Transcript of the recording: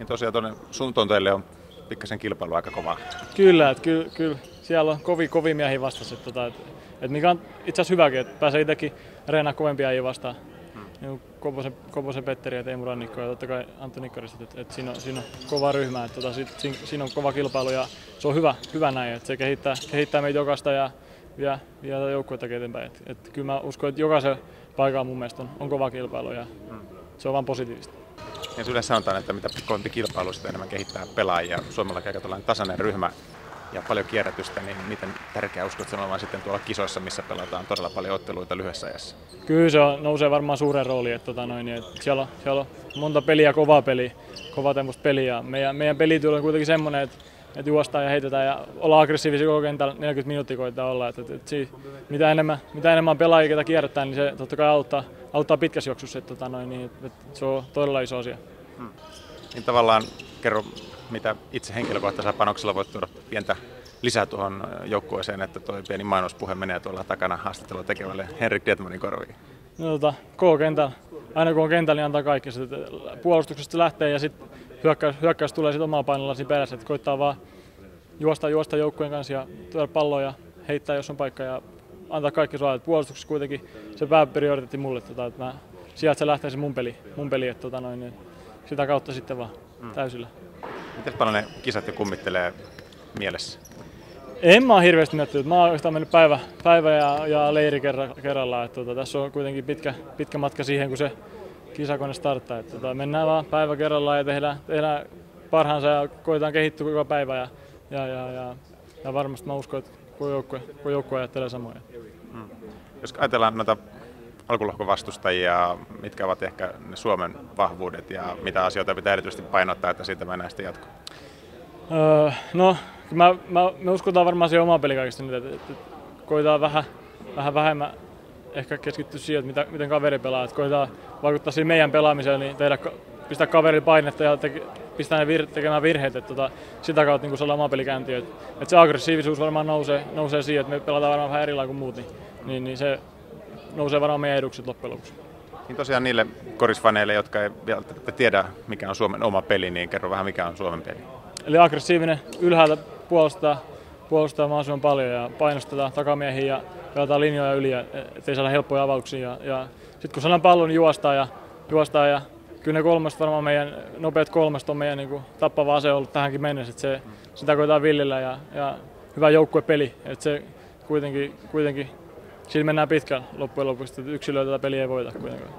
Niin tosiaan tuonne sun tonteille on pikkasen kilpailu aika kovaa. Kyllä, että kyllä siellä on kovia miehiä vastassa. Mikä on itse asiassa hyväkin, että pääsee itsekin reenaa kovempia äijä vastaan. Niin Koposen Petteri ja Teemu Rannikko ja totta kai Antto Nikkarista. Siinä on kova ryhmä, että siinä on kova kilpailu ja se on hyvä näin. Että se kehittää meitä jokaista ja vie joukkuettakin eteenpäin. Kyllä mä uskon, että jokaisen paikalla mun mielestä on kova kilpailu ja se on vaan positiivista. Ja yleensä sanotaan, että mitä kovempi kilpailu, sitä enemmän kehittää pelaajia. Suomellakin aika tällainen tasainen ryhmä ja paljon kierrätystä, niin miten tärkeää uskot sen olevan sitten tuolla kisoissa, missä pelataan todella paljon otteluita lyhyessä ajassa? Kyllä se nousee varmaan suureen rooliin, että siellä on monta peliä, kovaa tämmöistä peliä. Meidän pelityyli on kuitenkin semmoinen, että juostaan ja heitetään ja ollaan aggressiivisia koko kentällä 40 minuuttia koittaa olla. Mitä enemmän pelaajia, ketä kierrättää, niin se totta kai auttaa pitkässä juoksussa. Että se on todella iso asia. Niin tavallaan kerro, mitä itse henkilökohtaisella panoksella voit tuoda pientä lisää tuohon joukkueeseen, että tuo pieni mainospuhe menee tuolla takana haastattelua tekevälle Henrik Detmanin korviin. No, koko kentällä. Aina kun on kentällä, niin antaa kaikki. Puolustuksesta lähtee ja sitten hyökkäys tulee sitten omaa painolla siinä perässä. Että koittaa vaan juosta joukkueen kanssa ja tuoda palloa ja heittää, jos on paikka ja antaa kaikki suojaa. Puolustuksessa kuitenkin se pääprioriteetti mulle, että sieltä se lähtee se mun peli että sitä kautta sitten vaan täysillä. Miten paljon ne kisat jo kummittelee mielessä? En mä ole hirveästi miettinyt. Mä oon oikeastaan mennyt päivä ja leiri kerrallaan. Tässä on kuitenkin pitkä matka siihen, kun se kisakone starttaa. Mennään vaan päivä kerrallaan ja tehdään parhaansa ja koetaan kehittyä koko päivä. Ja varmasti mä uskon, että koko joukkue ajattelee samoin. Jos ajatellaan noita alkulohkon vastustajia, mitkä ovat ehkä ne Suomen vahvuudet ja mitä asioita pitää erityisesti painottaa, että siitä mennään sitten jatkoon? Me uskotaan varmaan siihen omaan peli kaikista nyt, että koetaan vähän vähemmän ehkä keskittyä siihen, että miten kaveri pelaa. Että koetaan vaikuttaa siihen meidän pelaamiseen, niin pistää kaverille painetta ja pistää ne tekemään virheet. Että sitä kautta niin saadaan omaa peli käyntiin. Että se aggressiivisuus varmaan nousee siihen, että me pelataan varmaan vähän eri lailla kuin muut, niin se nousee varmaan meidän edukset loppujen lopuksi. Niin tosiaan niille korisfaneille, jotka ei välttämättä tiedä, mikä on Suomen oma peli, niin kerro vähän, mikä on Suomen peli. Eli aggressiivinen, ylhäältä puolustaa mahdollisimman paljon ja painostetaan takamiehiä ja pelataan linjoja yli, ettei saada helppoja avauksia. Ja sitten kun saadaan pallon, niin juostaan ja kyllä ne nopeat kolmesta on meidän niin tappava ase ollut tähänkin mennessä. Että sitä koetaan villillä ja hyvä joukkuepeli. Että se kuitenkin sillä mennään pitkällä loppujen lopuksi, että yksilöä tätä peliä ei voita kuitenkaan.